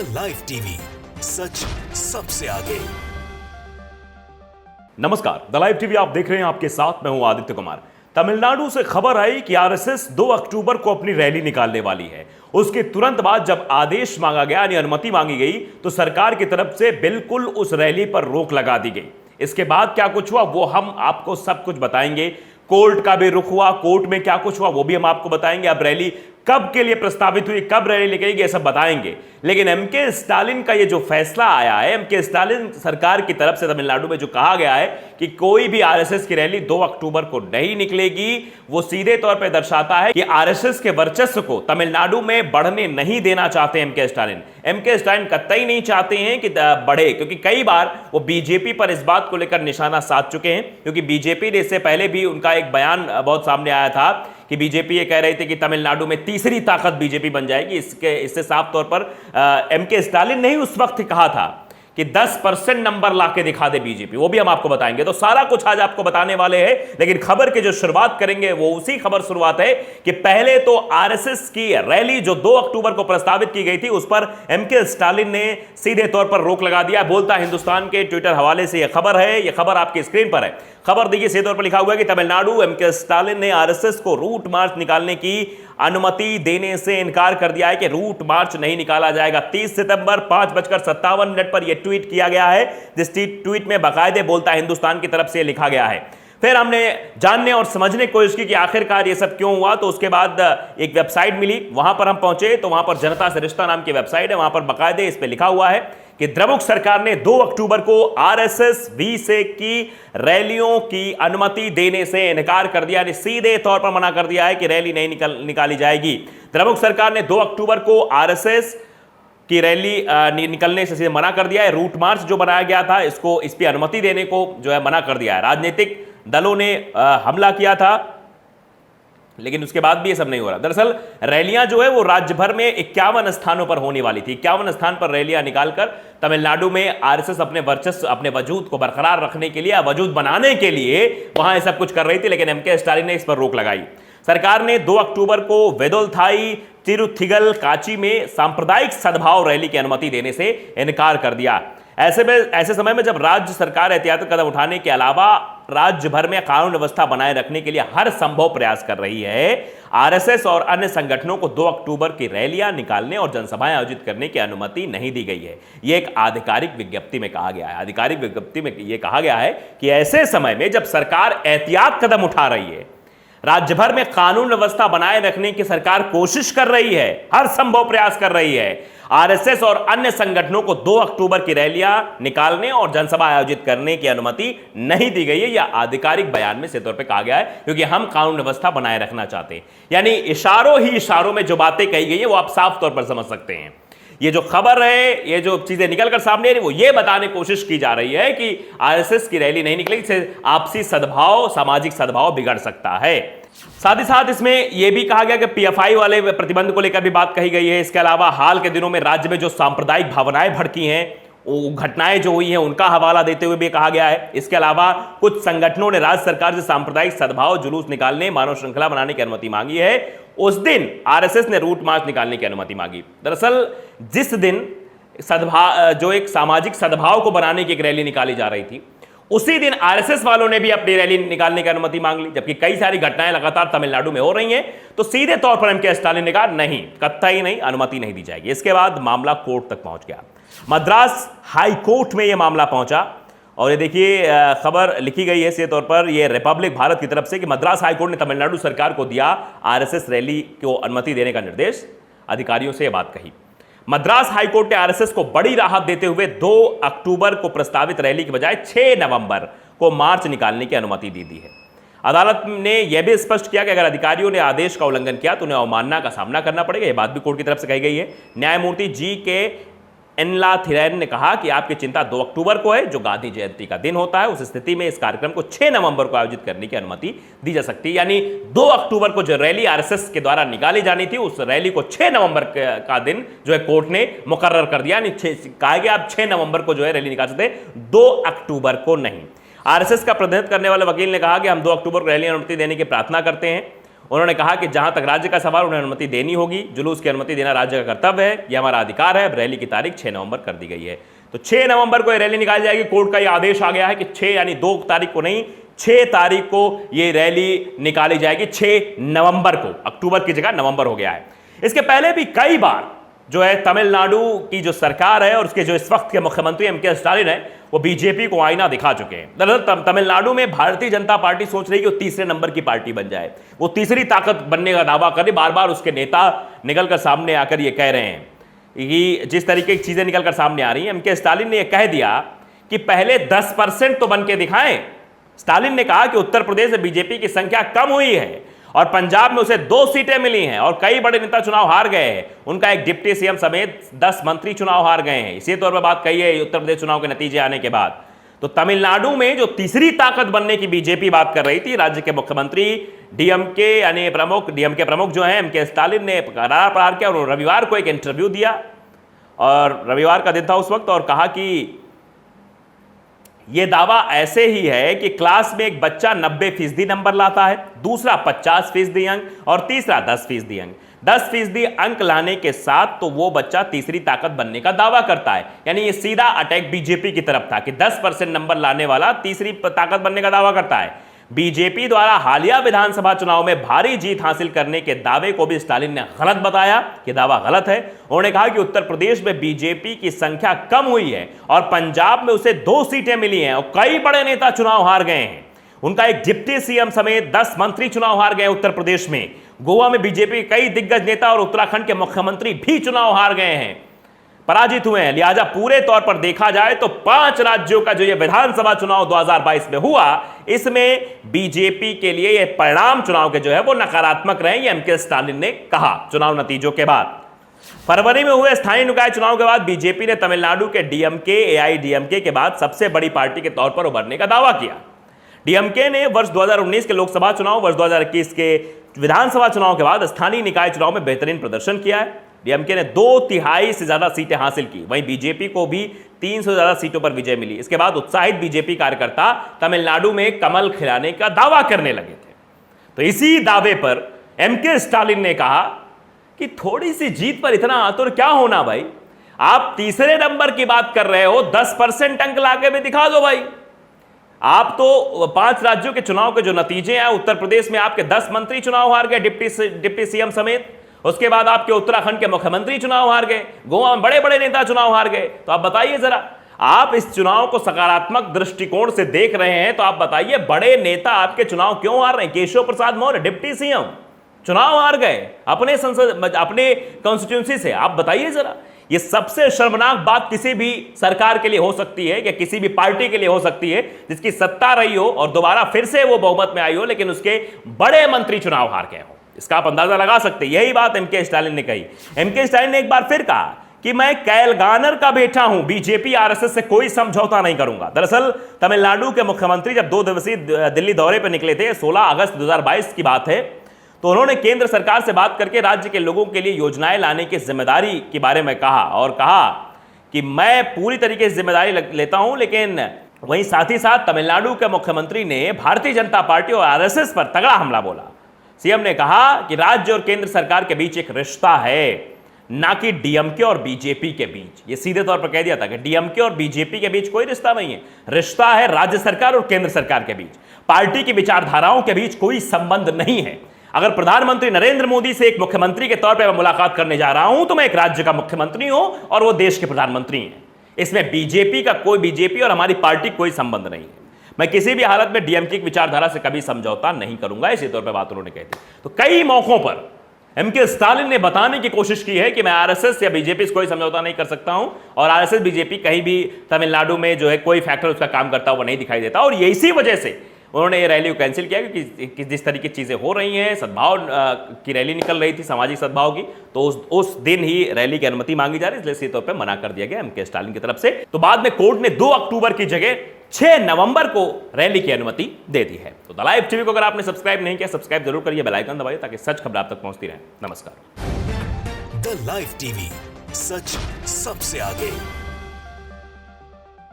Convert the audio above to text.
The live TV, सच सबसे आगे। नमस्कार, द लाइव टीवी आप देख रहे हैं। आपके साथ मैं हूं आदित्य कुमार। तमिलनाडु से खबर आई कि आरएसएस 2 अक्टूबर को अपनी रैली निकालने वाली है। उसके तुरंत बाद जब आदेश मांगा गया, यानी अनुमति मांगी गई, तो सरकार की तरफ से बिल्कुल उस रैली पर रोक लगा दी गई। इसके बाद क्या कुछ हुआ वो हम आपको सब कुछ बताएंगे। कोर्ट का भी रुख हुआ, कोर्ट में क्या कुछ हुआ वो भी हम आपको बताएंगे। अब रैली कब के लिए प्रस्तावित हुई, कब रैली निकलेगी, ये सब बताएंगे। लेकिन एमके स्टालिन का ये जो फैसला आया है, एमके स्टालिन सरकार की तरफ से तमिलनाडु में जो कहा गया है कि कोई भी आरएसएस की रैली 2 अक्टूबर को नहीं निकलेगी, वो सीधे तौर पर दर्शाता है कि आरएसएस के वर्चस्व को तमिलनाडु में बढ़ने नहीं देना चाहते एमके स्टालिन। एमके स्टालिन कतई नहीं चाहते हैं कि बढ़े, क्योंकि कई बार वो बीजेपी पर इस बात को लेकर निशाना साध चुके हैं। क्योंकि बीजेपी ने इससे पहले भी उनका एक बयान बहुत सामने आया था कि बीजेपी ये कह रही थी कि तमिलनाडु में तीसरी ताकत बीजेपी बन जाएगी। इससे साफ तौर पर एमके स्टालिन ने ही उस वक्त कहा था कि 10% नंबर लाके दिखा दे बीजेपी, वो भी हम आपको बताएंगे। तो सारा कुछ आज आपको बताने वाले हैं। लेकिन खबर की जो शुरुआत करेंगे वो उसी खबर शुरुआत है कि पहले तो आरएसएस की रैली जो 2 अक्टूबर को प्रस्तावित की गई थी, उस पर एमके स्टालिन ने सीधे तौर पर रोक लगा दिया। बोलता हिंदुस्तान के ट्विटर हवाले से यह खबर है, यह खबर आपकी स्क्रीन पर है। खबर देखिए, सीधे तौर पर लिखा हुआ है कि तमिलनाडु एमके स्टालिन ने आरएसएस को रूट मार्च निकालने की अनुमति देने से इनकार कर दिया है कि रूट मार्च नहीं निकाला जाएगा। 30 सितंबर 5:57 पर यह ट्वीट किया गया है, जिस ट्वीट में बाकायदे बोलता हिंदुस्तान की तरफ से लिखा गया है। फिर हमने जानने और समझने की कोशिश की कि आखिरकार ये सब क्यों हुआ। तो उसके बाद एक वेबसाइट मिली, वहां पर हम पहुंचे तो वहां पर जनता से रिश्ता नाम की वेबसाइट है। वहां पर बाकायदे इस पे लिखा हुआ है कि द्रमुक सरकार ने 2 अक्टूबर को आरएसएस वीसे की रैलियों की अनुमति देने से इनकार कर दिया, यानी सीधे तौर पर मना कर दिया है कि रैली नहीं निकाली जाएगी। द्रमुक सरकार ने 2 अक्टूबर को आरएसएस की रैली निकलने से सीधे मना कर दिया है। रूट मार्च जो बनाया गया था, इस पर अनुमति देने को जो है मना कर दिया है। राजनीतिक दलों ने हमला किया था, लेकिन उसके बाद भी ये सब नहीं हो रहा। दरअसल रैलियां जो है वो राज्य भर में 51 स्थानों पर होने वाली थी। 51 स्थान पर रैलियां निकालकर तमिलनाडु में आरएसएस अपने वर्चस्व, अपने वजूद को बरकरार रखने के लिए, वजूद बनाने के लिए वहां ये सब कुछ कर रही थी। लेकिन एमके स्टालिन ने इस पर रोक लगाई। सरकार ने 2 अक्टूबर को वेदोलथाई तिरुथिगल काची में सांप्रदायिक सद्भाव रैली की अनुमति देने से इनकार कर दिया। ऐसे समय में जब राज्य सरकार एहतियाती कदम उठाने के अलावा राज्य भर में कानून व्यवस्था बनाए रखने के लिए हर संभव प्रयास कर रही है, आरएसएस और अन्य संगठनों को 2 अक्टूबर की रैलियां निकालने और जनसभाएं आयोजित करने की अनुमति नहीं दी गई है। यह एक आधिकारिक विज्ञप्ति में कहा गया है। आधिकारिक विज्ञप्ति में यह कहा गया है कि ऐसे समय में जब सरकार एहतियात कदम उठा रही है, राज्य भर में कानून व्यवस्था बनाए रखने की सरकार कोशिश कर रही है, हर संभव प्रयास कर रही है, आरएसएस और अन्य संगठनों को 2 अक्टूबर की रैलियां निकालने और जनसभा आयोजित करने की अनुमति नहीं दी गई है। यह आधिकारिक बयान में सीधे तौर पर कहा गया है, क्योंकि हम कानून व्यवस्था बनाए रखना चाहते हैं। यानी इशारों ही इशारों में जो बातें कही गई है वो आप साफ तौर पर समझ सकते हैं। ये जो खबर है, ये जो चीजें निकलकर सामने आ रही है, वो ये बताने की कोशिश की जा रही है कि आरएसएस की रैली नहीं निकलेगी, इससे आपसी सद्भाव, सामाजिक सद्भाव बिगड़ सकता है। साथ ही साथ इसमें यह भी कहा गया कि पीएफआई वाले प्रतिबंध को लेकर भी बात कही गई है। इसके अलावा हाल के दिनों में राज्य में जो सांप्रदायिक भावनाएं भड़की हैं, वो घटनाएं जो हुई हैं, उनका हवाला देते हुए भी कहा गया है। इसके अलावा कुछ संगठनों ने राज्य सरकार से सांप्रदायिक सद्भाव जुलूस निकालने, मानव श्रृंखला बनाने की अनुमति मांगी है। उस दिन आरएसएस ने रूट मार्च निकालने की अनुमति मांगी। दरअसल जिस दिन जो एक सामाजिक सद्भाव को बनाने की एक रैली निकाली जा रही थी, उसी दिन आरएसएस वालों ने भी अपनी रैली निकालने की अनुमति मांग ली। जबकि कई सारी घटनाएं लगातार तमिलनाडु में हो रही हैं, तो सीधे तौर पर एमके स्टालिन ने कहा नहीं, कतई नहीं, अनुमति नहीं दी जाएगी। इसके बाद मामला कोर्ट तक पहुंच गया। मद्रास हाई कोर्ट में यह मामला पहुंचा और ये देखिए खबर लिखी गई है सीधे तौर पर, यह रिपब्लिक भारत की तरफ से, कि मद्रास हाई कोर्ट ने तमिलनाडु सरकार को दिया आरएसएस रैली को अनुमति देने का निर्देश। अधिकारियों से यह बात कही। मद्रास हाईकोर्ट ने आरएसएस को बड़ी राहत देते हुए 2 अक्टूबर को प्रस्तावित रैली के बजाय 6 नवंबर को मार्च निकालने की अनुमति दी है। अदालत ने यह भी स्पष्ट किया कि अगर अधिकारियों ने आदेश का उल्लंघन किया तो उन्हें अवमानना का सामना करना पड़ेगा। यह बात भी कोर्ट की तरफ से कही गई है। न्यायमूर्ति जी के एनलाथिरैन ने कहा कि आपकी चिंता 2 अक्टूबर को है, जो गांधी जयंती का दिन होता है। उस स्थिति में इस कार्यक्रम को 6 नवंबर को आयोजित करने की अनुमति दी जा सकती है। यानी 2 अक्टूबर को जो रैली आरएसएस के द्वारा निकाली जानी थी, उस रैली को 6 नवंबर का दिन जो है कोर्ट ने मुकर्रर कर दिया। कहा गया आप 6 नवंबर को जो है रैली निकाल सकते, 2 अक्टूबर को नहीं। आरएसएस का प्रतिनिधित्व करने वाले वकील ने कहा कि हम 2 अक्टूबर को रैली अनुमति देने की प्रार्थना करते हैं। उन्होंने कहा कि जहां तक राज्य का सवाल, उन्हें अनुमति देनी होगी। जुलूस की अनुमति देना राज्य का कर्तव्य है, यह हमारा अधिकार है। अब रैली की तारीख 6 नवंबर कर दी गई है। तो 6 नवंबर को यह रैली निकाली जाएगी। कोर्ट का यह आदेश आ गया है कि 6 यानी 2 तारीख को नहीं, 6 तारीख को यह रैली निकाली जाएगी। 6 नवंबर को, अक्टूबर की जगह नवंबर हो गया है। इसके पहले भी कई बार जो है तमिलनाडु की जो सरकार है और उसके जो इस वक्त के मुख्यमंत्री एम.के. स्टालिन है, वो बीजेपी को आईना दिखा चुके हैं। दरअसल तमिलनाडु में भारतीय जनता पार्टी सोच रही है कि वो तीसरे नंबर की पार्टी बन जाए, वो तीसरी ताकत बनने का दावा कर रही। बार बार उसके नेता निकलकर सामने आकर ये कह रहे हैं कि जिस तरीके की चीजें निकलकर सामने आ रही हैं, एम.के. स्टालिन ने यह कह दिया कि पहले 10% तो बन के दिखाएं। स्टालिन ने कहा कि उत्तर प्रदेश में बीजेपी की संख्या कम हुई है और पंजाब में उसे 2 सीटें मिली हैं और कई बड़े नेता चुनाव हार गए हैं। उनका एक डिप्टी सीएम समेत 10 मंत्री चुनाव हार गए हैं। इसी तौर पर बात कही है उत्तर प्रदेश चुनाव के नतीजे आने के बाद। तो तमिलनाडु में जो तीसरी ताकत बनने की बीजेपी बात कर रही थी, राज्य के मुख्यमंत्री डीएमके यानी डीएमके प्रमुख जो है एम.के. स्टालिन ने करार प्रहार किया और रविवार को एक इंटरव्यू दिया, और रविवार का दिन था उस वक्त, और कहा कि यह दावा ऐसे ही है कि क्लास में एक बच्चा 90% नंबर लाता है, दूसरा 50% अंक और तीसरा 10% अंक। 10% अंक लाने के साथ तो वो बच्चा तीसरी ताकत बनने का दावा करता है। यानी ये सीधा अटैक बीजेपी की तरफ था कि 10% नंबर लाने वाला तीसरी ताकत बनने का दावा करता है। बीजेपी द्वारा हालिया विधानसभा चुनाव में भारी जीत हासिल करने के दावे को भी स्टालिन ने गलत बताया कि दावा गलत है। उन्होंने कहा कि उत्तर प्रदेश में बीजेपी की संख्या कम हुई है और पंजाब में उसे 2 सीटें मिली हैं और कई बड़े नेता चुनाव हार गए हैं। उनका एक डिप्टी सीएम समेत 10 मंत्री चुनाव हार गए उत्तर प्रदेश में। गोवा में बीजेपी के कई दिग्गज नेता और उत्तराखंड के मुख्यमंत्री भी चुनाव हार गए हैं, पराजित हुए हैं। लिहाजा पूरे तौर पर देखा जाए तो 5 राज्यों का जो ये विधानसभा चुनाव 2022 में हुआ, इसमें बीजेपी के लिए ये परिणाम चुनाव के जो है वो नकारात्मक रहे, ये एम.के. स्टालिन ने कहा चुनाव नतीजों के बाद। फरवरी में हुए स्थानीय निकाय चुनाव के बाद बीजेपी ने तमिलनाडु के डीएमके एआईडीएमके के बाद सबसे बड़ी पार्टी के तौर पर उभरने का दावा किया। डीएमके ने वर्ष 2019 के लोकसभा चुनाव, वर्ष 2021 के विधानसभा चुनाव के बाद स्थानीय निकाय चुनाव में बेहतरीन प्रदर्शन किया है। डीएमके ने 2/3 से ज्यादा सीटें हासिल की, वहीं बीजेपी को भी 300 से ज्यादा सीटों पर विजय मिली। इसके बाद उत्साहित बीजेपी कार्यकर्ता तमिलनाडु में कमल खिलाने का दावा करने लगे थे। तो इसी दावे पर एम.के. स्टालिन ने कहा कि थोड़ी सी जीत पर इतना आतुर क्या होना भाई, आप तीसरे नंबर की बात कर रहे हो, 10% अंक लाके भी दिखा दो भाई। आप तो 5 राज्यों के चुनाव के जो नतीजे हैं, उत्तर प्रदेश में आपके 10 मंत्री चुनाव हार गए डिप्टी सीएम समेत, उसके बाद आपके उत्तराखंड के मुख्यमंत्री चुनाव हार गए, गोवा में बड़े बड़े नेता चुनाव हार गए। तो आप बताइए जरा, आप इस चुनाव को सकारात्मक दृष्टिकोण से देख रहे हैं तो आप बताइए बड़े नेता आपके चुनाव क्यों हार रहे हैं? केशव प्रसाद मौर्य डिप्टी सीएम चुनाव हार गए अपने संसद, अपने कॉन्स्टिट्यूंसी से। आप बताइए जरा, ये सबसे शर्मनाक बात किसी भी सरकार के लिए हो सकती है या किसी भी पार्टी के लिए हो सकती है जिसकी सत्ता रही हो और दोबारा फिर से वो बहुमत में आई हो, लेकिन उसके बड़े मंत्री चुनाव हार गए हो। इसका आप अंदाजा लगा सकते हैं। यही बात एम.के. स्टालिन ने कही। एम.के. स्टालिन ने एक बार फिर कहा कि मैं कैलगानर का बेटा हूं, बीजेपी आरएसएस से कोई समझौता नहीं करूंगा। दरअसल तमिलनाडु के मुख्यमंत्री जब 2 दिवसीय दिल्ली दौरे पर निकले थे, 16 अगस्त 2022 की बात है, तो उन्होंने केंद्र सरकार से बात करके राज्य के लोगों के लिए योजनाएं लाने की जिम्मेदारी के बारे में कहा और कहा कि मैं पूरी तरीके से जिम्मेदारी लेता हूं, लेकिन वहीं साथ ही साथ तमिलनाडु के मुख्यमंत्री ने भारतीय जनता पार्टी और आरएसएस पर तगड़ा हमला बोला। सीएम ने कहा कि राज्य और केंद्र सरकार के बीच एक रिश्ता है, ना कि डीएमके और बीजेपी के बीच। ये सीधे तौर पर कह दिया था कि डीएमके और बीजेपी के बीच कोई रिश्ता नहीं है, रिश्ता है राज्य सरकार और केंद्र सरकार के बीच। पार्टी की विचारधाराओं के बीच कोई संबंध नहीं है। अगर प्रधानमंत्री नरेंद्र मोदी से एक मुख्यमंत्री के तौर पर मैं मुलाकात करने जा रहा हूं तो मैं एक राज्य का मुख्यमंत्री हूं और वो देश के प्रधानमंत्री हैं। इसमें बीजेपी और हमारी पार्टी कोई संबंध नहीं है। मैं किसी भी हालत में डीएमके की विचारधारा से कभी समझौता नहीं करूंगा, इसी तौर पर बात उन्होंने कही थी। तो कई मौकों पर एम.के. स्टालिन ने बताने की कोशिश की है कि मैं आरएसएस या बीजेपी से कोई समझौता नहीं कर सकता हूं और आरएसएस बीजेपी कहीं भी तमिलनाडु में जो है कोई फैक्टर उसका काम करता हुआ नहीं दिखाई देता। और इसी वजह से उन्होंने ये रैली को कैंसिल किया क्योंकि जिस तरीके की चीज़ें हो रही हैं, सद्भाव की रैली निकल रही थी, सामाजिक सद्भाव की, तो उस दिन ही रैली की अनुमति मांगी जा रही है, इसलिए इसी तौर पर मना कर दिया गया एम.के. स्टालिन की तरफ से। तो बाद में कोर्ट ने 2 अक्टूबर की जगह 6 नवंबर को रैली की अनुमति दे दी है। तो द लाइव टीवी को अगर आपने सब्सक्राइब नहीं किया, सब्सक्राइब जरूर करिए, बेल आइकन दबाइए ताकि सच खबर आप तक पहुंचती रहे। नमस्कार। द लाइव टीवी, सच सबसे आगे।